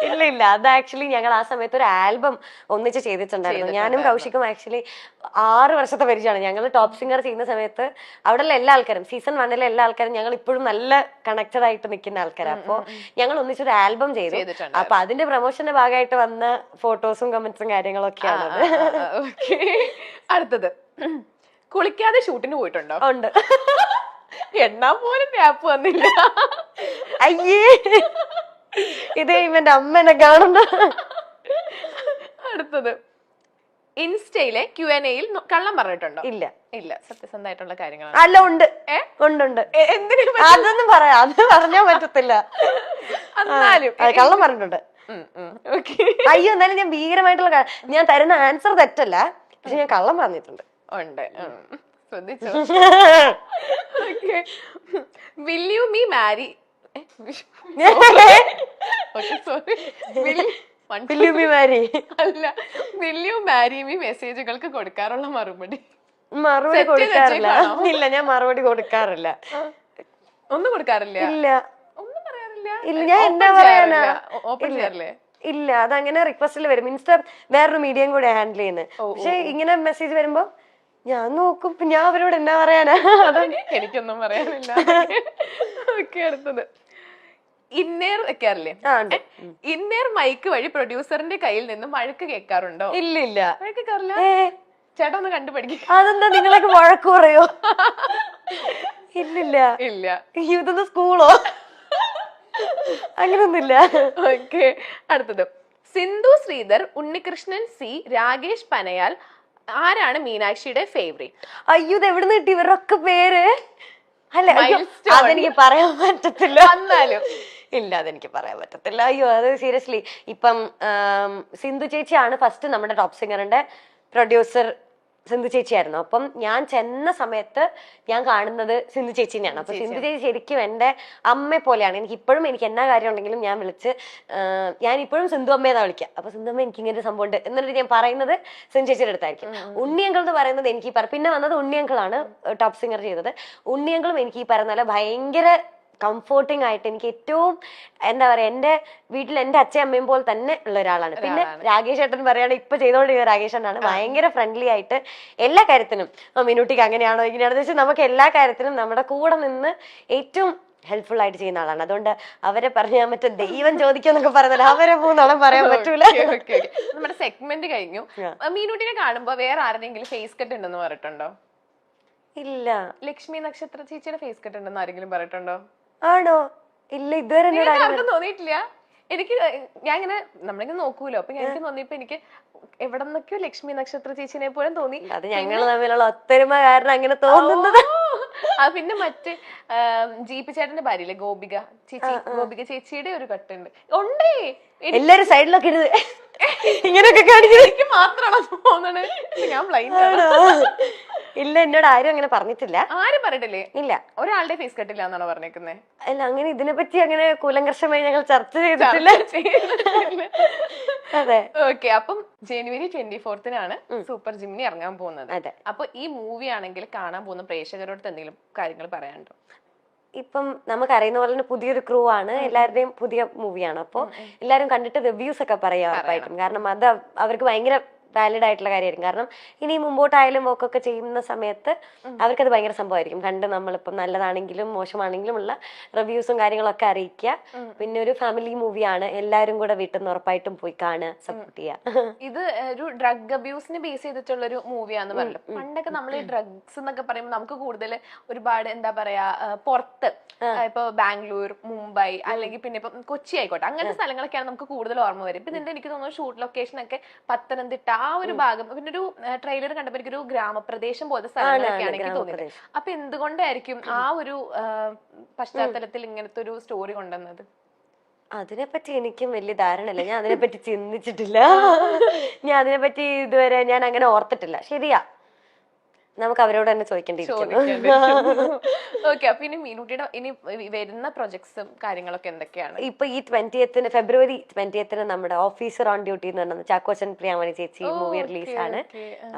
ഇല്ല ഇല്ല, അത് ആക്ച്വലി ഞങ്ങൾ ആ സമയത്ത് ഒരു ആൽബം ഒന്നിച്ച് ചെയ്തിട്ടുണ്ടായിരുന്നു. ഞാനും കൗശിക്കും ആക്ച്വലി 6 വർഷത്തെ പരിചയമാണ്. ഞങ്ങൾ ടോപ്പ് സിംഗർ ചെയ്യുന്ന സമയത്ത് അവിടെയുള്ള എല്ലാ ആൾക്കാരും, സീസൺ 1 എല്ലാ ആൾക്കാരും ഞങ്ങൾ ഇപ്പോഴും നല്ല കണക്റ്റഡ് ആയിട്ട് നിൽക്കുന്ന ആൾക്കാരാണ്. അപ്പോൾ ഞങ്ങൾ ഒന്നിച്ചൊരു ആൽബം ചെയ്തു. അപ്പൊ അതിന്റെ പ്രൊമോഷന്റെ ഭാഗമായിട്ട് വന്ന ഫോട്ടോസും കമന്റ്സും കാര്യങ്ങളൊക്കെയാണ്. അടുത്തത്, കുളിക്കാതെ ഷൂട്ടിന് പോയിട്ടുണ്ടോ? ഉണ്ട്. എണ്ണാ പോലും ഗ്യാപ്പ് വന്നില്ല. അയ്യേ, ഇത് ഇവന്റെ അമ്മനെ കാണുന്ന. അടുത്തത്, ഇൻസ്റ്റയിലെ Q&Aയിൽ കള്ളം പറഞ്ഞിട്ടുണ്ടോ? ഇല്ല ഇല്ല, സത്യസന്ധമായിട്ടുള്ള കാര്യങ്ങളാണ്. അല്ല, ഉണ്ട് ഉണ്ട്. എന്തിനും അതൊന്നും പറയാം, അത് പറഞ്ഞാൻ പറ്റത്തില്ല. എന്നാലും കള്ളം പറഞ്ഞിട്ടുണ്ട്. അയ്യോ, എന്നാലും ഞാൻ ഭീകരമായിട്ടുള്ള ഞാൻ തരുന്ന ആൻസർ തെറ്റല്ല, പക്ഷെ ഞാൻ കള്ളം പറഞ്ഞിട്ടുണ്ട്. ഉണ്ട്, ശ്രദ്ധിച്ചോ? Will you me marry? അല്ല, will you marry me മെസ്സേജുകൾക്ക് കൊടുക്കാറുള്ള മറുപടി കൊടുക്കാറില്ല. ഇല്ല, ഞാൻ മറുപടി കൊടുക്കാറില്ല. ഒന്നും കൊടുക്കാറില്ല? ഇല്ല, ഒന്നും പറയാറില്ല. ഇല്ല, ഞാൻ എന്താ പറയാനാ? ഓപ്പൺ ചെയ്യാറില്ലേ? ഇല്ല, അതങ്ങനെ റിക്വസ്റ്റിൽ വരും. ഇൻസ്റ്റ വേറൊരു മീഡിയം കൂടെ ഹാൻഡിൽ ചെയ്യുന്നത്. പക്ഷെ ഇങ്ങനെ മെസ്സേജ് വരുമ്പോ ഞാൻ നോക്കും. ഞാൻ അവരോട് എന്നാ പറയാനാ? എനിക്കൊന്നും പറയാനില്ല. ഓക്കെ, അടുത്തത്, ഇന്നേർ വെക്കാറില്ലേ? ഇന്നേർ മൈക്ക് വഴി പ്രൊഡ്യൂസറിന്റെ കയ്യിൽ നിന്ന് വഴക്ക് കേൾക്കാറുണ്ടോ? ഇല്ല ഇല്ല, വഴക്ക് കേൾക്കാറില്ല. ചേട്ടാ ഒന്ന് കണ്ടുപഠിക്കും. അതെന്താ, നിങ്ങളൊക്കെ വഴക്ക് പറയോ? ഇല്ലില്ല ഇല്ല. ഇതൊന്ന് സ്കൂളോ? അങ്ങനൊന്നുമില്ല. ഓക്കെ, അടുത്തത്, സിന്ധു ശ്രീധർ, ഉണ്ണികൃഷ്ണൻ സി, രാകേഷ് പനയാൽ, ആരാണ് മീനാക്ഷിയുടെ ഫേവറേറ്റ്? അയ്യോ, ഇത് എവിടെ നിന്ന് കിട്ടി ഇവരൊക്കെ പേര്? അല്ല, അതെനിക്ക് പറയാൻ പറ്റത്തില്ല. എന്നാലും ഇല്ല, അതെനിക്ക് പറയാൻ പറ്റത്തില്ല. അയ്യോ, അത് സീരിയസ്ലി. ഇപ്പം സിന്ധു ചേച്ചിയാണ് ഫസ്റ്റ് നമ്മുടെ ടോപ്പ് സിംഗറിന്റെ പ്രൊഡ്യൂസർ. സിന്ധു ചേച്ചിയായിരുന്നു. അപ്പം ഞാൻ ചെന്ന സമയത്ത് ഞാൻ കാണുന്നത് സിന്ധു ചേച്ചിനെയാണ്. അപ്പൊ സിന്ധു ചേച്ചി ശരിക്കും എന്റെ അമ്മയെ പോലെയാണ്. എനിക്ക് ഇപ്പോഴും എനിക്ക് എന്നാ കാര്യം ഉണ്ടെങ്കിലും ഞാൻ വിളിച്ച് ഞാൻ ഇപ്പോഴും സിന്ധു അമ്മയെന്നാ വിളിക്കുക. അപ്പൊ സിന്ധു അമ്മ എനിക്ക് ഇങ്ങനെ ഒരു സംഭവം ഉണ്ട് എന്നിട്ട് ഞാൻ പറയുന്നത് സിന്ധു ചേച്ചിയുടെ അടുത്തായിരിക്കും. ഉണ്ണിയങ്കിൾ എന്ന് പറയുന്നത് എനിക്ക് പിന്നെ വന്നത് ഉണ്ണിയങ്കിളാണ് ടോപ്പ് സിംഗർ ചെയ്തത്. ഉണ്ണിയങ്കിളും എനിക്ക് ഈ പറയുന്ന പോലെ ഭയങ്കര കംഫോർട്ടിങ് ആയിട്ട്, എനിക്ക് ഏറ്റവും എന്താ പറയാ, എന്റെ വീട്ടിൽ എന്റെ അച്ഛയും അമ്മയും പോലെ തന്നെ ഉള്ള ഒരാളാണ്. പിന്നെ രാകേഷ് ഏട്ടൻ പറയുകയാണ്, ഇപ്പൊ ചെയ്തോണ്ടിരിക്കുന്ന രാകേഷ് ഏട്ടനാണ്. ഭയങ്കര ഫ്രണ്ട്ലി ആയിട്ട് എല്ലാ കാര്യത്തിനും, മിനുട്ടിക്ക് അങ്ങനെയാണോ ഇങ്ങനെയാണോ വെച്ചാൽ നമുക്ക് എല്ലാ കാര്യത്തിനും നമ്മുടെ കൂടെ നിന്ന് ഏറ്റവും ഹെൽപ്ഫുൾ ആയിട്ട് ചെയ്യുന്ന ആളാണ്. അതുകൊണ്ട് അവരെ പറയാൻ പറ്റും, ദൈവം ചോദിക്കാന്നൊക്കെ പറഞ്ഞാൽ അവരെ മൂന്നാളും പറയാൻ പറ്റൂല. നമ്മുടെ സെഗ്മെന്റ് കഴിഞ്ഞു. മീനുട്ടിനെ കാണുമ്പോ വേറെ ആരുടെങ്കിലും ഫേസ് കട്ട് ഉണ്ടെന്ന് പറഞ്ഞിട്ടുണ്ടോ? ഇല്ല. ലക്ഷ്മി നക്ഷത്ര ചേച്ചിയുടെ ഫേസ് കട്ട് ഉണ്ടെന്ന് ആരെങ്കിലും പറഞ്ഞിട്ടുണ്ടോ? ആണോ? ഇല്ല, ഇതുവരെ തോന്നിയിട്ടില്ല. എനിക്ക് ഞാൻ ഇങ്ങനെ നമ്മളിങ്ങനെ നോക്കൂലോ, അപ്പൊ എനിക്ക് തോന്നിയപ്പോ എനിക്ക് എവിടെ നിന്നൊക്കെയോ ലക്ഷ്മി നക്ഷത്ര ചേച്ചിനെ പോലും തോന്നി. അത് ഞങ്ങൾ തമ്മിലുള്ള ഒത്തൊരുമ കാരണം അങ്ങനെ തോന്നുന്നത്. പിന്നെ മറ്റേ ജീപ്പ് ചേട്ടന്റെ ഭാര്യയില്ലേ ഗോപിക ചേച്ചി, ഗോപിക ചേച്ചിയുടെ ഒരു കട്ടുണ്ട്. ഉണ്ടേ, എല്ലാരും സൈഡിലൊക്കെ ഇരുന്ന് ഇങ്ങനെയൊക്കെ കാണിക്കുന്നത് എനിക്ക് മാത്രമാണോ തോന്നണേ? ഞാൻ ബ്ലൈൻഡ് ആണ്. ഇല്ല, എന്നോട് ആരും അങ്ങനെ പറഞ്ഞിട്ടില്ല. ആരും പറഞ്ഞിട്ടില്ലേ? ഇല്ല, ഒരാളുടെ ഫേസ് കട്ടില്ല എന്നാണോ പറഞ്ഞേക്കുന്നത്? അല്ല, അങ്ങനെ ഇതിനെ പറ്റി അങ്ങനെ കൂലങ്കർഷമായി ഞങ്ങൾ ചർച്ച ചെയ്തിട്ടില്ല. അതെ. ഓക്കെ, അപ്പം ജനുവരി 24-നാണ് സൂപ്പർ ജിമ്നി ഇറങ്ങാൻ പോകുന്നത്. അതെ. അപ്പൊ ഈ മൂവി ആണെങ്കിൽ കാണാൻ പോകുന്ന പ്രേക്ഷകരോട് എന്തെങ്കിലും കാര്യങ്ങൾ പറയാനുണ്ടോ? ഇപ്പം നമുക്കറിയുന്ന പോലെ തന്നെ പുതിയൊരു ക്രൂ ആണ്, എല്ലാവരുടെയും പുതിയ മൂവിയാണ്. അപ്പോൾ എല്ലാവരും കണ്ടിട്ട് റിവ്യൂസ് ഒക്കെ പറയാം ഉറപ്പായിട്ടും. കാരണം അത് അവർക്ക് ഭയങ്കര വാലിഡ് ആയിട്ടുള്ള കാര്യമായിരിക്കും. കാരണം ഇനി മുമ്പോട്ടായാലും വർക്കൊക്കെ ചെയ്യുന്ന സമയത്ത് അവർക്കത് ഭയങ്കര സംഭവമായിരിക്കും. കണ്ട് നമ്മളിപ്പം നല്ലതാണെങ്കിലും മോശമാണെങ്കിലും ഉള്ള റിവ്യൂസും കാര്യങ്ങളൊക്കെ അറിയിക്കുക. പിന്നെ ഒരു ഫാമിലി മൂവിയാണ്, എല്ലാവരും കൂടെ വീട്ടിൽ നിന്ന് ഉറപ്പായിട്ടും പോയി കാണുക, സപ്പോർട്ട് ചെയ്യുക. ഇത് ഒരു ഡ്രഗ് അബ്യൂസിനെ ബേസ് ചെയ്തിട്ടുള്ള ഒരു മൂവിയാന്ന് പറഞ്ഞു. പണ്ടൊക്കെ നമ്മൾ ഈ ഡ്രഗ്സ് എന്നൊക്കെ പറയുമ്പോൾ നമുക്ക് കൂടുതൽ ഒരുപാട് എന്താ പറയാ പുറത്ത്, ഇപ്പൊ ബാംഗ്ലൂർ, മുംബൈ, അല്ലെങ്കിൽ പിന്നെ ഇപ്പൊ കൊച്ചി ആയിക്കോട്ടെ, അങ്ങനത്തെ സ്ഥലങ്ങളൊക്കെയാണ് നമുക്ക് കൂടുതൽ ഓർമ്മ വരും. ഇപ്പൊ ഇതിന്റെ എനിക്ക് തോന്നുന്നു ഷൂട്ട് ലൊക്കേഷൻ ഒക്കെ പത്തനംതിട്ട ആ ഒരു ഭാഗം. പിന്നെ ഒരു ട്രെയിലർ കണ്ടപ്പോൾ എനിക്കൊരു ഗ്രാമപ്രദേശം പോലത്തെ സ്ഥലങ്ങളൊക്കെയാണ് എനിക്ക് തോന്നിയത്. അപ്പൊ എന്തുകൊണ്ടായിരിക്കും ആ ഒരു പശ്ചാത്തലത്തിൽ ഇങ്ങനത്തെ ഒരു സ്റ്റോറി കൊണ്ടുവന്നത്? അതിനെപ്പറ്റി എനിക്കും വലിയ ധാരണയില്ല. ഞാൻ അതിനെപ്പറ്റി ചിന്തിച്ചിട്ടില്ല. ഞാൻ അതിനെപ്പറ്റി ഇതുവരെ ഞാൻ അങ്ങനെ ഓർത്തിട്ടില്ല. ശരിയാ, നമുക്ക് അവരോട് തന്നെ ചോദിക്കേണ്ടിയിരിക്കുന്നു. ഓക്കെ, അപ്പൊ ഇനി മീനുട്ടിയുടെ ഇനി വരുന്ന പ്രൊജക്ട്സും കാര്യങ്ങളൊക്കെ എന്തൊക്കെയാണ്? ഇപ്പൊ ഈ 20th ഫെബ്രുവരി 20th നമ്മുടെ ഓഫീസർ ഓൺ ഡ്യൂട്ടി എന്ന് പറഞ്ഞത് ചാക്കോച്ചൻ പ്രിയാമണി ചേച്ചി മൂവി റിലീസാണ്.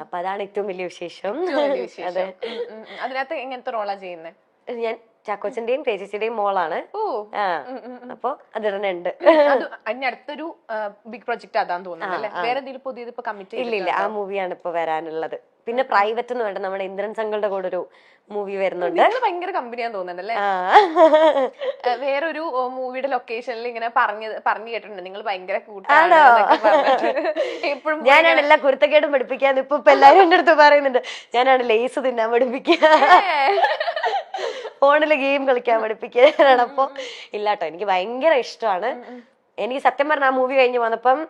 അപ്പൊ അതാണ് ഏറ്റവും വലിയ വിശേഷം. അതെ. അതിനകത്ത് എങ്ങനത്തെ റോളാ ചെയ്യുന്നത്? ഞാൻ ചാക്കോച്ചന്റെയും ചേച്ചിയുടെയും മോളാണ്. ഓ അപ്പൊ അതിടനുണ്ട്. അത് അതിന് അടുത്തൊരു ബിഗ് പ്രൊജക്ട് അതാന്ന് തോന്നുന്നു അല്ലേ? വേറെ എന്തെങ്കിലും പുതിയത് ഇപ്പൊ കമ്മിറ്റ് ഇല്ല, ആ മൂവിയാണ് ഇപ്പൊ വരാനുള്ളത്. പിന്നെ പ്രൈവറ്റ് എന്ന് വേണ്ട നമ്മുടെ ഇന്ദ്രൻ സംഘങ്ങളുടെ കൂടെ ഒരു മൂവി വരുന്നുണ്ട്. ഭയങ്കര കമ്പനിയാന്ന് തോന്നുന്നുണ്ടല്ലേ? വേറൊരു മൂവിയുടെ ലൊക്കേഷനിൽ ഇങ്ങനെ പറഞ്ഞു കേട്ടിട്ടുണ്ട് നിങ്ങൾ ഭയങ്കര കൂട്ടാണ് എപ്പോഴും. ഞാനാണ് എല്ലാ കുരുത്തക്കേടും പഠിപ്പിക്കാൻ ഇപ്പൊ എല്ലാരും എന്റെ അടുത്ത് പറയുന്നുണ്ട്. ഞാനാണ് ലേസ് തിന്നാൻ പഠിപ്പിക്കുക, ഫോണില് ഗെയിം കളിക്കാൻ പഠിപ്പിക്കാനാണ്. അപ്പൊ ഇല്ലാട്ടോ, എനിക്ക് ഭയങ്കര ഇഷ്ടമാണ്. എനിക്ക് സത്യം പറഞ്ഞ ആ മൂവി കഴിഞ്ഞ് വന്നപ്പം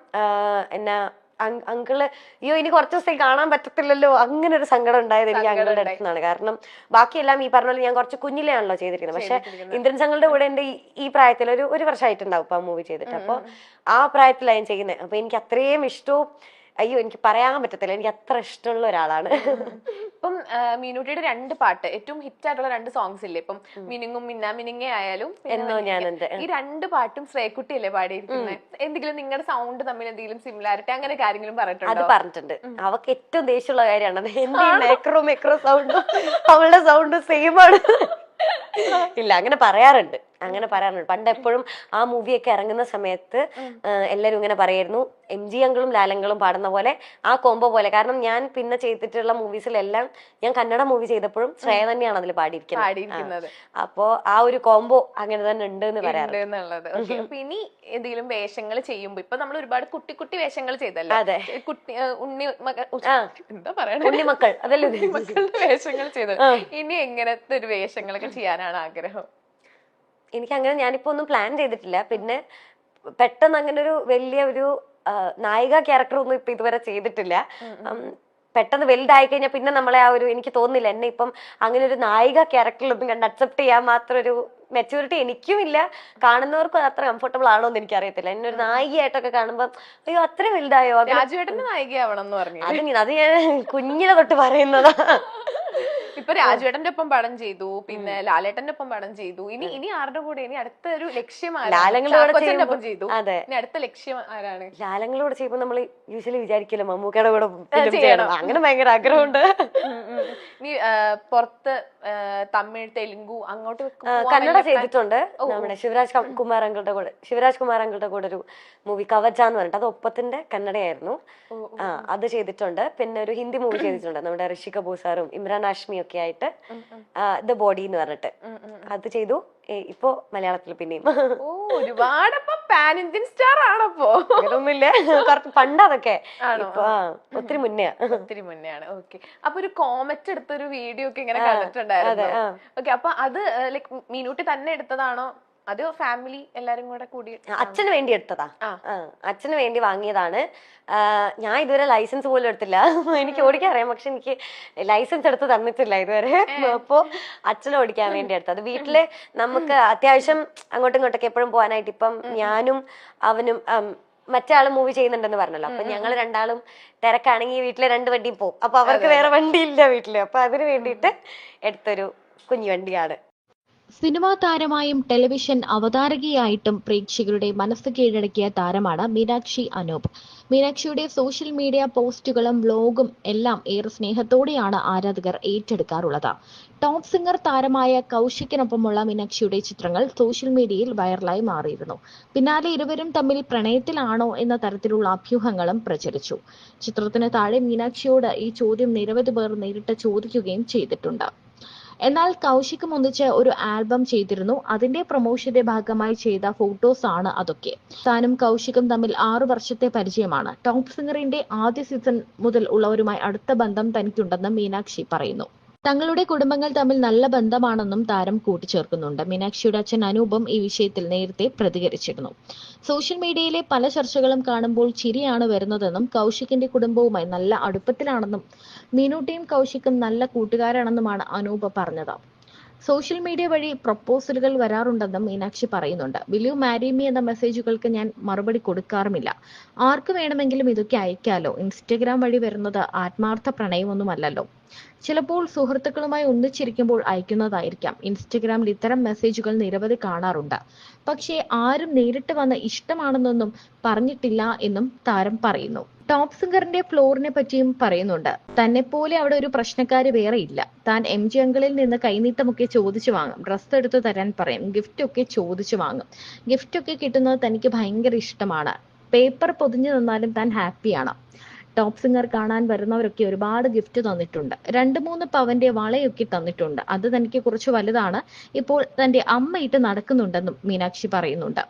എന്നാ അങ്കിള് അയ്യോ ഇനി കുറച്ച് ദിവസം കാണാൻ പറ്റത്തില്ലല്ലോ, അങ്ങനെ ഒരു സങ്കടം ഉണ്ടായത് എനിക്ക് അങ്കിളുടെ അടുത്ത് നിന്നാണ്. കാരണം ബാക്കിയെല്ലാം ഈ പറഞ്ഞ പോലെ ഞാൻ കുറച്ച് കുഞ്ഞിലെയാണല്ലോ ചെയ്തിരിക്കുന്നത്. പക്ഷെ ഇന്ദ്രൻ സംഘങ്ങളുടെ കൂടെ എന്റെ ഈ പ്രായത്തിൽ ഒരു വർഷമായിട്ടുണ്ടാവും ഇപ്പൊ ആ മൂവി ചെയ്തിട്ട്. അപ്പൊ ആ പ്രായത്തിലാണ് ഞാൻ ചെയ്യുന്നത്. അപ്പൊ എനിക്ക് അത്രയും ഇഷ്ടവും അയ്യോ എനിക്ക് പറയാൻ പറ്റത്തില്ല, എനിക്ക് അത്ര ഇഷ്ടമുള്ള ഒരാളാണ്. ഇപ്പം മീനൂട്ടിയുടെ 2 പാട്ട് ഏറ്റവും ഹിറ്റ് ആയിട്ടുള്ള 2 സോങ്സ് ഇല്ലേ? ഇപ്പം മിനിങ്ങും മിന്നാ മിനിങ്ങേ ആയാലും എന്നോ ഞാൻ എന്റെ ഈ 2 പാട്ടും ശ്രേയക്കുട്ടി അല്ലേ പാടിയിരിക്കുന്നത്? എന്തെങ്കിലും നിങ്ങളുടെ സൗണ്ട് തമ്മിൽ എന്തെങ്കിലും സിമിലാരിറ്റി അങ്ങനെ കാര്യങ്ങളും പറഞ്ഞിട്ടുണ്ടോ? അത് പറഞ്ഞിട്ടുണ്ട്. അവക്ക് ഏറ്റവും ദേഷ്യമുള്ള കാര്യമാണ് എന്റെ മെക്രോ സൗണ്ടും അവളുടെ സൗണ്ടും സെയിം ആണ്. ഇല്ല, അങ്ങനെ പറയാറുണ്ട്. പണ്ട് എപ്പോഴും ആ മൂവിയൊക്കെ ഇറങ്ങുന്ന സമയത്ത് എല്ലാരും ഇങ്ങനെ പറയായിരുന്നു, MG അങ്കിളും ലാലങ്ങളും പാടുന്ന പോലെ ആ കോംബോ പോലെ. കാരണം ഞാൻ പിന്നെ ചെയ്തിട്ടുള്ള മൂവീസിലെല്ലാം ഞാൻ കന്നഡ മൂവി ചെയ്തപ്പോഴും ശ്രേയ തന്നെയാണ് അതിൽ പാടിയിരിക്കുന്നത്. അപ്പോ ആ ഒരു കോംബോ അങ്ങനെ തന്നെ ഉണ്ട് എന്ന് പറയാറുള്ളത്. അപ്പൊ ഇനി എന്തെങ്കിലും വേഷങ്ങൾ ചെയ്യുമ്പോ ഇപ്പൊ നമ്മൾ ഒരുപാട് കുട്ടി വേഷങ്ങൾ ചെയ്തല്ലോ. അതെ, എന്താ പറയണ ഉണ്ണിമക്കൾ, അതല്ലേ ഉണ്ണിമക്കളുടെ വേഷങ്ങൾ ചെയ്തത്. ഇനി എങ്ങനത്തെ ഒരു വേഷങ്ങളൊക്കെ ചെയ്യാനാണ് ആഗ്രഹം? എനിക്കങ്ങനെ ഞാനിപ്പോ ഒന്നും പ്ലാൻ ചെയ്തിട്ടില്ല. പിന്നെ പെട്ടെന്ന് അങ്ങനെ ഒരു വലിയ ഒരു നായിക ക്യാരക്ടർ ഒന്നും ഇപ്പൊ ഇതുവരെ ചെയ്തിട്ടില്ല. പെട്ടെന്ന് വലുതായി കഴിഞ്ഞാൽ പിന്നെ നമ്മളെ ആ ഒരു എനിക്ക് തോന്നുന്നില്ല എന്നെ ഇപ്പം അങ്ങനെ ഒരു നായിക ക്യാരക്ടറിലൊന്നും കണ്ട് അക്സെപ്റ്റ് ചെയ്യാൻ മാത്രം ഒരു മെച്യൂരിറ്റി എനിക്കും ഇല്ല. കാണുന്നവർക്കും അത് അത്ര കംഫർട്ടബിൾ ആണോ എന്ന് എനിക്കറിയത്തില്ല. എന്നെ ഒരു നായികയായിട്ടൊക്കെ കാണുമ്പോൾ അയ്യോ അത്ര വലുതായോ, രാജുവേട്ടന്റെ നായികയാവണം എന്ന് പറഞ്ഞു. അത് ഞാൻ കുഞ്ഞിനെ തൊട്ട് പറയുന്നതാ. ഇപ്പൊ രാജുവേട്ടന്റെ ഒപ്പം പടം ചെയ്തു, പിന്നെ ലാലേട്ടന്റെ ഒപ്പം പടം ചെയ്തു. ഇനി ആരുടെ കൂടെ ഇനി അടുത്ത ഒരു ലക്ഷ്യം ഒപ്പം ചെയ്തു. അതെ, ഇനി അടുത്ത ലക്ഷ്യം ആരാണ്? ലാലങ്ങളോട് ചെയ്യുമ്പോൾ നമ്മൾ യൂഷ്വലി വിചാരിക്കില്ല മമ്മൂക്കയുടെ കൂടെ ചെയ്യണം, അങ്ങനെ ഭയങ്കര ആഗ്രഹമുണ്ട്. ഇനി പുറത്ത് തമിഴ്, തെലുങ്കു അങ്ങോട്ട് കന്നഡ ചെയ്തിട്ടുണ്ട്. നമ്മുടെ ശിവരാജ് കുമാർ അങ്കിളുടെ കൂടെ ഒരു മൂവി കവച എന്ന് പറഞ്ഞിട്ട്, അത് ഒപ്പത്തിന്റെ കന്നഡയായിരുന്നു. അത് ചെയ്തിട്ടുണ്ട്. പിന്നെ ഒരു ഹിന്ദി മൂവി ചെയ്തിട്ടുണ്ട് നമ്മുടെ ഋഷി കപൂർ സാറും ഇമ്രാൻ ഹാഷ്മിയും ഒക്കെ ആയിട്ട്, ദ ബോഡി എന്ന് പറഞ്ഞിട്ട് അത് ചെയ്തു. ഇപ്പൊ മലയാളത്തിൽ പിന്നെയും ഒരുപാട് പാൻ ഇന്ത്യൻ സ്റ്റാർ ആണപ്പോ. അതൊന്നുമില്ല, കുറച്ച് പണ്ട് അതൊക്കെ ഒത്തിരി മുന്നെയാണ്. ഓക്കെ, അപ്പൊ ഒരു കോമറ്റ് എടുത്തൊരു വീഡിയോ ഒക്കെ ഇങ്ങനെ കണ്ടിട്ടുണ്ടായിരുന്നു. ഓക്കെ, അപ്പൊ അത് ലൈക് മീനൂട്ടി തന്നെ എടുത്തതാണോ അതോ ഫാമിലി എല്ലാരും കൂടെ കൂടി? അച്ഛന് വേണ്ടി എടുത്തതാ, അച്ഛന് വേണ്ടി വാങ്ങിയതാണ്. ഞാൻ ഇതുവരെ ലൈസൻസ് പോലും എടുത്തില്ല. എനിക്ക് ഓടിക്കാൻ അറിയാം, പക്ഷെ എനിക്ക് ലൈസൻസ് എടുത്ത് തന്നിട്ടില്ല ഇതുവരെ. അപ്പോ അച്ഛനെ ഓടിക്കാൻ വേണ്ടി എടുത്തത്. വീട്ടില് നമുക്ക് അത്യാവശ്യം അങ്ങോട്ടും ഇങ്ങോട്ടൊക്കെ എപ്പോഴും പോകാനായിട്ട് ഇപ്പം ഞാനും അവനും മറ്റേ ആള് മൂവി ചെയ്യുന്നുണ്ടെന്ന് പറഞ്ഞല്ലോ. അപ്പൊ ഞങ്ങൾ രണ്ടാളും തിരക്കാണെങ്കിൽ വീട്ടിലെ 2 വണ്ടിയും പോകും. അപ്പൊ അവർക്ക് വേറെ വണ്ടി ഇല്ല വീട്ടില്. അപ്പൊ അതിന് വേണ്ടിയിട്ട് എടുത്തൊരു കുഞ്ഞു വണ്ടിയാണ്. സിനിമാ താരമായും ടെലിവിഷൻ അവതാരകയായിട്ടും പ്രേക്ഷകരുടെ മനസ്സ് കീഴടക്കിയ താരമാണ് മീനാക്ഷി അനൂപ്. മീനാക്ഷിയുടെ സോഷ്യൽ മീഡിയ പോസ്റ്റുകളും വ്ലോഗും എല്ലാം ഏറെ സ്നേഹത്തോടെയാണ് ആരാധകർ ഏറ്റെടുക്കാറുള്ളത്. ടോപ്പ് സിംഗർ താരമായ കൗശിക്കിനൊപ്പമുള്ള മീനാക്ഷിയുടെ ചിത്രങ്ങൾ സോഷ്യൽ മീഡിയയിൽ വൈറലായി മാറിയിരുന്നു. പിന്നാലെ ഇരുവരും തമ്മിൽ പ്രണയത്തിലാണോ എന്ന തരത്തിലുള്ള അഭ്യൂഹങ്ങളും പ്രചരിച്ചു. ചിത്രത്തിന് താഴെ മീനാക്ഷിയോട് ഈ ചോദ്യം നിരവധി പേർ നേരിട്ട് ചോദിക്കുകയും ചെയ്തിട്ടുണ്ട്. എന്നാൽ കൗശിക്കും ഒന്നിച്ച് ഒരു ആൽബം ചെയ്തിരുന്നു. അതിന്റെ പ്രൊമോഷന്റെ ഭാഗമായി ചെയ്ത ഫോട്ടോസ് ആണ് അതൊക്കെ. താനും കൗശിക്കും തമ്മിൽ 6 വർഷത്തെ പരിചയമാണ്. ടോപ്പ് സിംഗറിന്റെ ആദ്യ സീസൺ മുതൽ ഉള്ളവരുമായി അടുത്ത ബന്ധം തനിക്കുണ്ടെന്ന് മീനാക്ഷി പറയുന്നു. തങ്ങളുടെ കുടുംബങ്ങൾ തമ്മിൽ നല്ല ബന്ധമാണെന്നും താരം കൂട്ടിച്ചേർക്കുന്നുണ്ട്. മീനാക്ഷിയുടെ അച്ഛൻ അനൂപും ഈ വിഷയത്തിൽ നേരത്തെ പ്രതികരിച്ചിരുന്നു. സോഷ്യൽ മീഡിയയിലെ പല ചർച്ചകളും കാണുമ്പോൾ ചിരിയാണ് വരുന്നതെന്നും കൗശിക്കിന്റെ കുടുംബവുമായി നല്ല അടുപ്പത്തിലാണെന്നും മീനൂട്ടിയും കൗശിക്കും നല്ല കൂട്ടുകാരാണെന്നുമാണ് അനൂപ് പറഞ്ഞത്. സോഷ്യൽ മീഡിയ വഴി പ്രപ്പോസലുകൾ വരാറുണ്ടെന്നും മീനാക്ഷി പറയുന്നുണ്ട്. വിൽ യു മാരി മീ എന്ന മെസ്സേജുകൾക്ക് ഞാൻ മറുപടി കൊടുക്കാറുമില്ല. ആർക്ക് വേണമെങ്കിലും ഇതൊക്കെ അയക്കാലോ. ഇൻസ്റ്റഗ്രാം വഴി വരുന്നത് ആത്മാർത്ഥ പ്രണയമൊന്നുമല്ലല്ലോ. ചിലപ്പോൾ സുഹൃത്തുക്കളുമായി ഒന്നിച്ചിരിക്കുമ്പോൾ അയക്കുന്നതായിരിക്കാം. ഇൻസ്റ്റഗ്രാമിൽ ഇത്തരം മെസ്സേജുകൾ നിരവധി കാണാറുണ്ട്. പക്ഷേ ആരും നേരിട്ട് വന്ന് ഇഷ്ടമാണെന്നൊന്നും പറഞ്ഞിട്ടില്ല എന്നും താരം പറയുന്നു. ടോപ്പ് സിംഗറിന്റെ ഫ്ലോറിനെ പറ്റിയും പറയുന്നുണ്ട്. തന്നെ പോലെ അവിടെ ഒരു പ്രശ്നക്കാര് വേറെ ഇല്ല. താൻ MG അങ്കിളിൽ നിന്ന് കൈനീട്ടമൊക്കെ ചോദിച്ചു വാങ്ങും, ഡ്രസ്സ് എടുത്തു തരാൻ പറയും, ഗിഫ്റ്റ് ഒക്കെ ചോദിച്ചു വാങ്ങും. ഗിഫ്റ്റ് ഒക്കെ കിട്ടുന്നത് തനിക്ക് ഭയങ്കര ഇഷ്ടമാണ്. പേപ്പർ പൊതിഞ്ഞു തന്നാലും താൻ ഹാപ്പിയാണ്. ടോപ്പ് സിംഗർ കാണാൻ വരുന്നവരൊക്കെ ഒരുപാട് ഗിഫ്റ്റ് തന്നിട്ടുണ്ട്. 2-3 പവന്റെ വളയൊക്കെ തന്നിട്ടുണ്ട്. അത് തനിക്ക് കുറച്ച് വലുതാണ്. ഇപ്പോൾ തന്റെ അമ്മ ഇട്ട് നടക്കുന്നുണ്ടെന്നും മീനാക്ഷി പറയുന്നുണ്ട്.